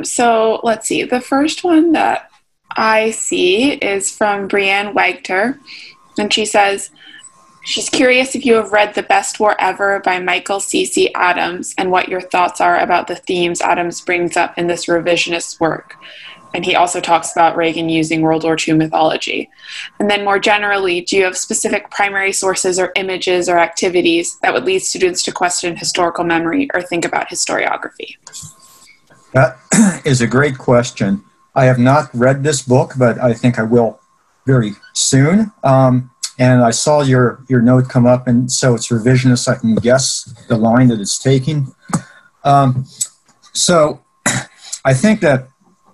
So let's see. The first one that I see is from Brienne Wagter, and she says she's curious if you have read The Best War Ever by Michael C.C. Adams and what your thoughts are about the themes Adams brings up in this revisionist work. And he also talks about Reagan using World War II mythology. And then more generally, do you have specific primary sources or images or activities that would lead students to question historical memory or think about historiography? That is a great question. I have not read this book, but I think I will very soon. And I saw your note come up, and so it's revisionist. I can guess the line that it's taking. So I think that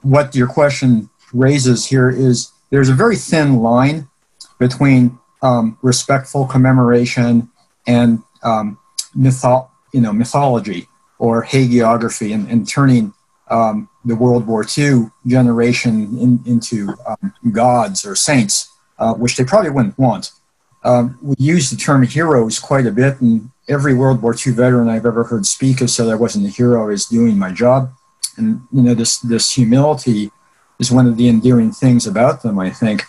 what your question raises here is there's a very thin line between respectful commemoration and mythology or hagiography, and turning the World War II generation into gods or saints, which they probably wouldn't want. We use the term heroes quite a bit, and every World War II veteran I've ever heard speak has said I wasn't a hero, is doing my job. And this humility is one of the endearing things about them, I think.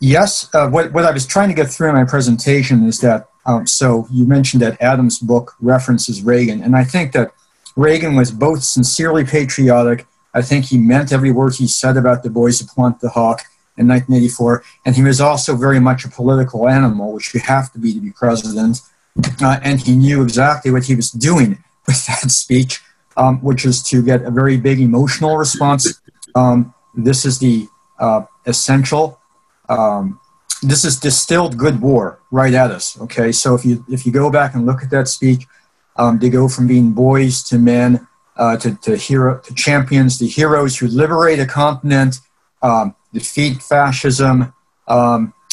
Yes, what I was trying to get through in my presentation is that, so you mentioned that Adams' book references Reagan, and I think that Reagan was both sincerely patriotic. I think he meant every word he said about the boys who plant the hawk in 1984, and he was also very much a political animal, which you have to be president, and he knew exactly what he was doing with that speech. Which is to get a very big emotional response. This is the essential. This is distilled good war right at us. Okay, so if you go back and look at that speech, they go from being boys to men, to champions, to heroes who liberate a continent, defeat fascism,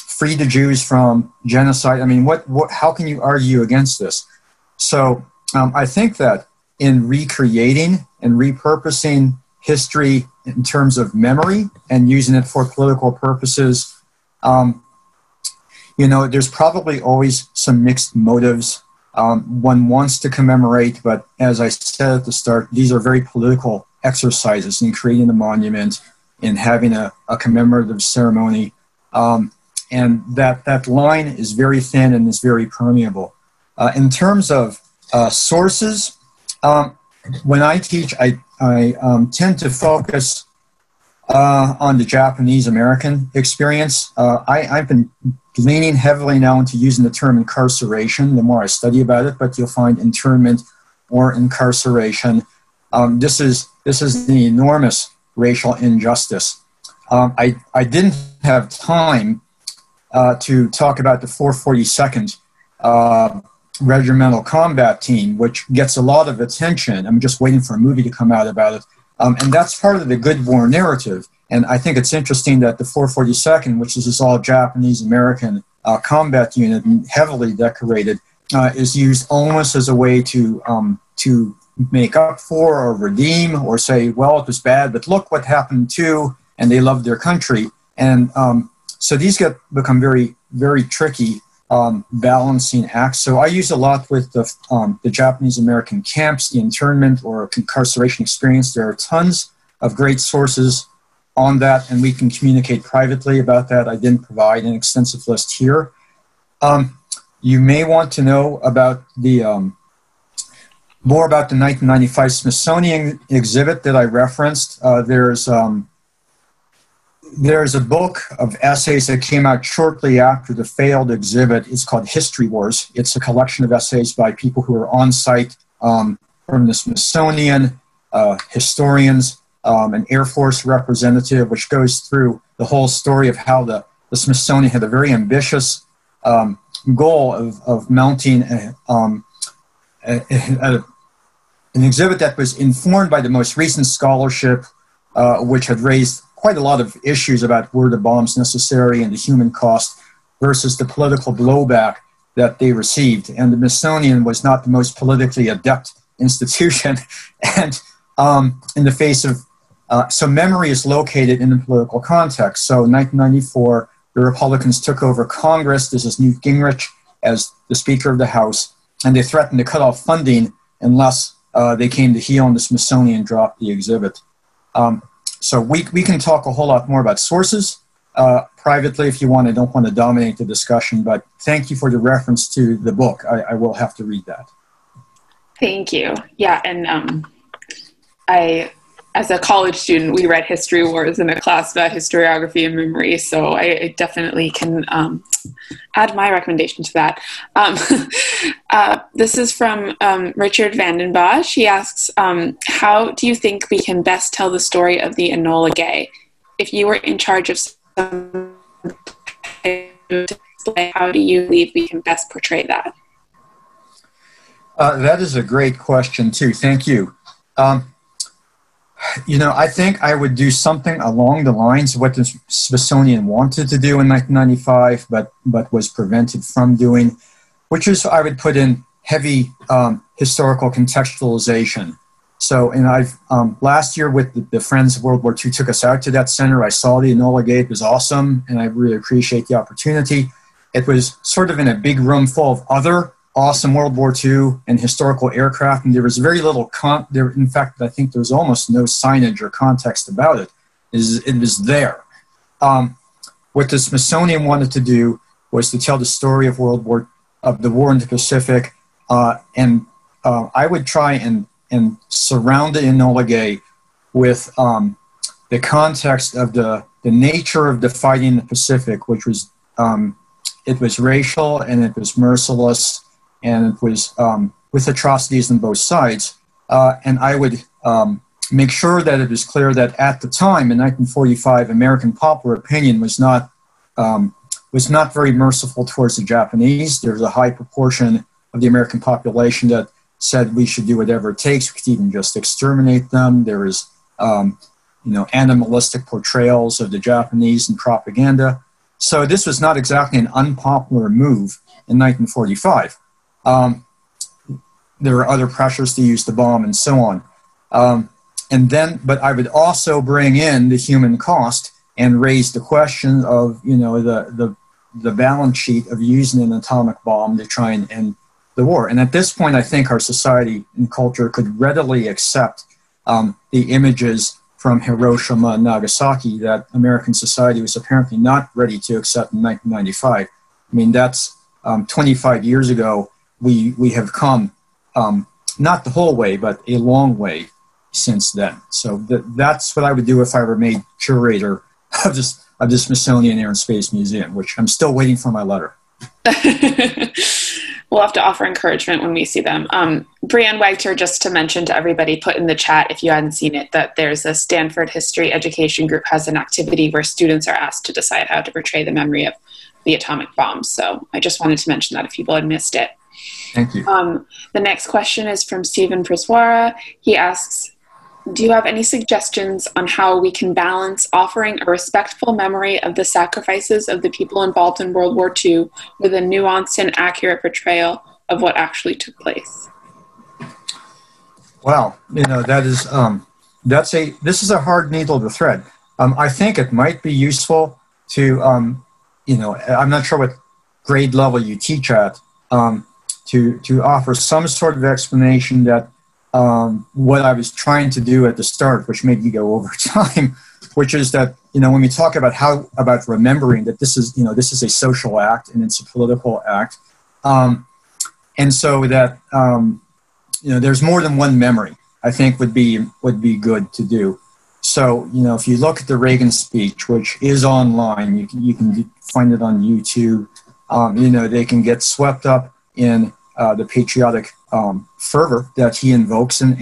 free the Jews from genocide. I mean, how can you argue against this? So I think that in recreating and repurposing history in terms of memory and using it for political purposes, there's probably always some mixed motives. One wants to commemorate, but as I said at the start, these are very political exercises in creating a monument, in having a commemorative ceremony, and that line is very thin and is very permeable. In terms of sources, when I teach, I tend to focus on the Japanese-American experience. I've been leaning heavily now into using the term incarceration the more I study about it, but you'll find internment or incarceration. This is the enormous racial injustice. I didn't have time to talk about the 442nd Regimental Combat Team, which gets a lot of attention. I'm just waiting for a movie to come out about it. And that's part of the good war narrative. And I think it's interesting that the 442nd, which is this all Japanese-American combat unit, heavily decorated, is used almost as a way to make up for or redeem or say, well, it was bad, but look what happened too, and they loved their country. And so these become very, very tricky balancing acts. So I use a lot with the Japanese-American camps, the internment or incarceration experience. There are tons of great sources on that, and we can communicate privately about that. I didn't provide an extensive list here. You may want to know about more about the 1995 Smithsonian exhibit that I referenced. There's a book of essays that came out shortly after the failed exhibit. It's called History Wars. It's a collection of essays by people who are on site from the Smithsonian, historians, an Air Force representative, which goes through the whole story of how the Smithsonian had a very ambitious goal of mounting an exhibit that was informed by the most recent scholarship, which had raised quite a lot of issues about were the bombs necessary and the human cost versus the political blowback that they received. And the Smithsonian was not the most politically adept institution. And in the face of, so memory is located in the political context. So in 1994, the Republicans took over Congress. This is Newt Gingrich as the Speaker of the House. And they threatened to cut off funding unless they came to heal, and the Smithsonian dropped the exhibit. So we can talk a whole lot more about sources privately if you want. I don't want to dominate the discussion, but thank you for the reference to the book. I will have to read that. Thank you. Yeah, and as a college student, we read History Wars in a class about historiography and memory, so I definitely can add my recommendation to that. This is from Richard Vanden Bosch. He asks, how do you think we can best tell the story of the Enola Gay? If you were in charge of some display, how do you believe we can best portray that? That is a great question, too. Thank you. I think I would do something along the lines of what the Smithsonian wanted to do in 1995, but was prevented from doing, which is I would put in heavy historical contextualization. So, and I've last year with the Friends of World War II took us out to that center. I saw the Enola Gay. It was awesome, and I really appreciate the opportunity. It was sort of in a big room full of other awesome World War II and historical aircraft, and there was very little in fact, I think there was almost no signage or context about it. It was there. What the Smithsonian wanted to do was to tell the story of the war in the Pacific, and I would try and surround the Enola Gay with the context of the nature of the fighting in the Pacific, which was it was racial and it was merciless. And it was with atrocities on both sides. And I would make sure that it was clear that at the time, in 1945, American popular opinion was not very merciful towards the Japanese. There was a high proportion of the American population that said we should do whatever it takes. We could even just exterminate them. There was, animalistic portrayals of the Japanese in propaganda. So this was not exactly an unpopular move in 1945. There were other pressures to use the bomb and so on. But I would also bring in the human cost and raise the question of, the balance sheet of using an atomic bomb to try and end the war. And at this point, I think our society and culture could readily accept the images from Hiroshima and Nagasaki that American society was apparently not ready to accept in 1995. I mean, that's 25 years ago. We have come, not the whole way, but a long way since then. So that's what I would do if I were made curator of the Smithsonian Air and Space Museum, which I'm still waiting for my letter. We'll have to offer encouragement when we see them. Brianne Wagter, just to mention to everybody, put in the chat, if you hadn't seen it, that there's a Stanford History Education Group has an activity where students are asked to decide how to portray the memory of the atomic bomb. So I just wanted to mention that if people had missed it. Thank you. The next question is from Stephen Priswara. He asks, do you have any suggestions on how we can balance offering a respectful memory of the sacrifices of the people involved in World War II with a nuanced and accurate portrayal of what actually took place? Well, this is a hard needle to thread. I think it might be useful to, I'm not sure what grade level you teach at, to offer some sort of explanation that what I was trying to do at the start, which made me go over time, which is that, when we talk about remembering that this is a social act and it's a political act, and so that, there's more than one memory, I think would be good to do. So, if you look at the Reagan speech, which is online, you can find it on YouTube, they can get swept up in the patriotic fervor that he invokes. And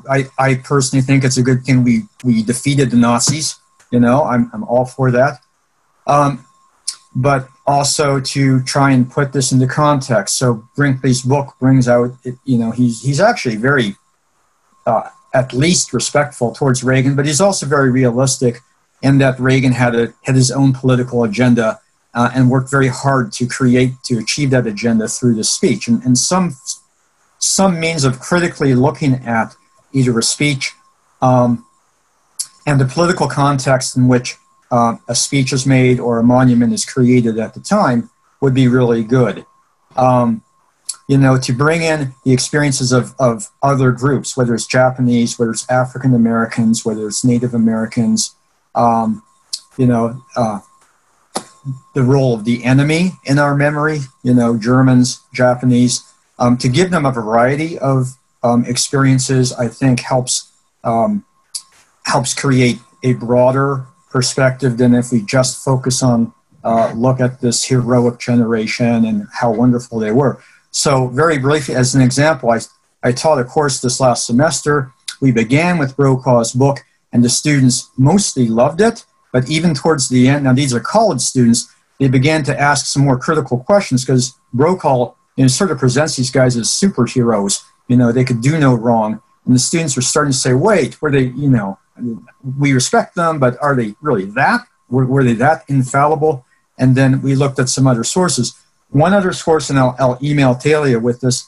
I personally think it's a good thing we defeated the Nazis. I'm all for that. But also to try and put this into context. So Brinkley's book brings out, he's actually very, at least respectful towards Reagan, but he's also very realistic in that Reagan had his own political agenda and worked very hard to achieve that agenda through the speech. And some means of critically looking at either a speech and the political context in which a speech is made or a monument is created at the time would be really good. to bring in the experiences of other groups, whether it's Japanese, whether it's African Americans, whether it's Native Americans, the role of the enemy in our memory, Germans, Japanese, to give them a variety of experiences, I think helps create a broader perspective than if we just focus on look at this heroic generation and how wonderful they were. So very briefly, as an example, I taught a course this last semester. We began with Brokaw's book, and the students mostly loved it. But even towards the end, now these are college students, they began to ask some more critical questions because Brokaw sort of presents these guys as superheroes. They could do no wrong. And the students were starting to say, wait, were they, we respect them, but are they really that? Were they that infallible? And then we looked at some other sources. One other source, and I'll email Talia with this,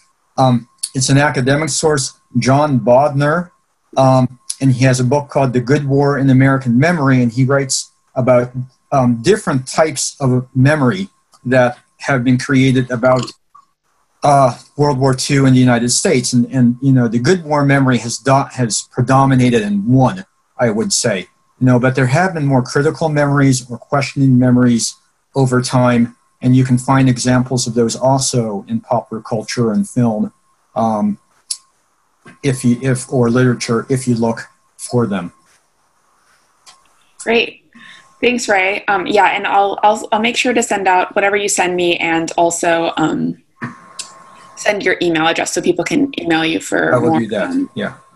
it's an academic source, John Bodner, and he has a book called The Good War in American Memory, and he writes about different types of memory that have been created about World War II in the United States. And the good war memory has predominated and won, I would say. But there have been more critical memories or questioning memories over time, and you can find examples of those also in popular culture and film, or literature, if you look for them. Great. Thanks, Ray. And I'll make sure to send out whatever you send me, and also send your email address so people can email you for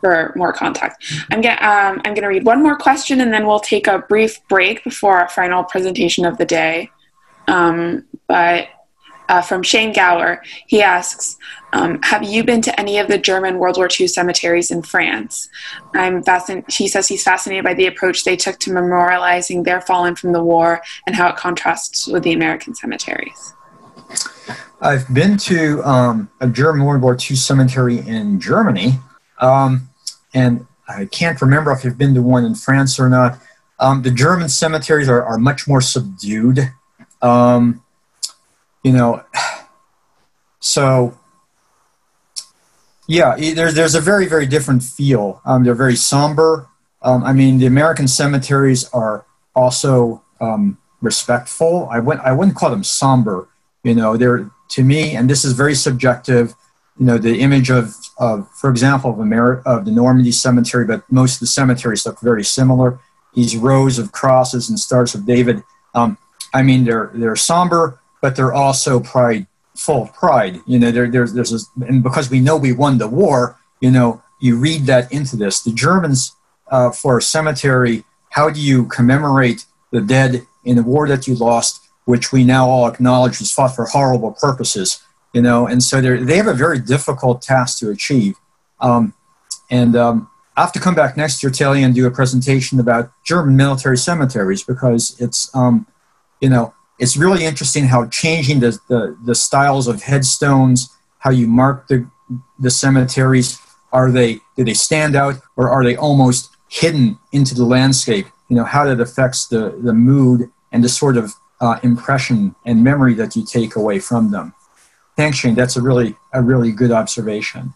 for more contact. I'm gonna read one more question, and then we'll take a brief break before our final presentation of the day. From Shane Gower, he asks, have you been to any of the German World War II cemeteries in France? He says he's fascinated by the approach they took to memorializing their fallen from the war and how it contrasts with the American cemeteries. I've been to a German World War II cemetery in Germany, and I can't remember if I've been to one in France or not. The German cemeteries are much more subdued. So yeah, there's a very, very different feel. They're very somber. The American cemeteries are also respectful. I wouldn't call them somber. They're, to me, and this is very subjective, the image of for example, of the Normandy cemetery, but most of the cemeteries look very similar. These rows of crosses and stars of David. They're somber, but they're also full of pride. There's this, and because we know we won the war, you read that into this. The Germans, for a cemetery, how do you commemorate the dead in a war that you lost, which we now all acknowledge was fought for horrible purposes, and so they have a very difficult task to achieve. I have to come back next year, Talia, and do a presentation about German military cemeteries, because it's, it's really interesting how changing the styles of headstones, how you mark the cemeteries, do they stand out, or are they almost hidden into the landscape? How that affects the mood and the sort of impression and memory that you take away from them. Thanks, Shane. That's a really good observation.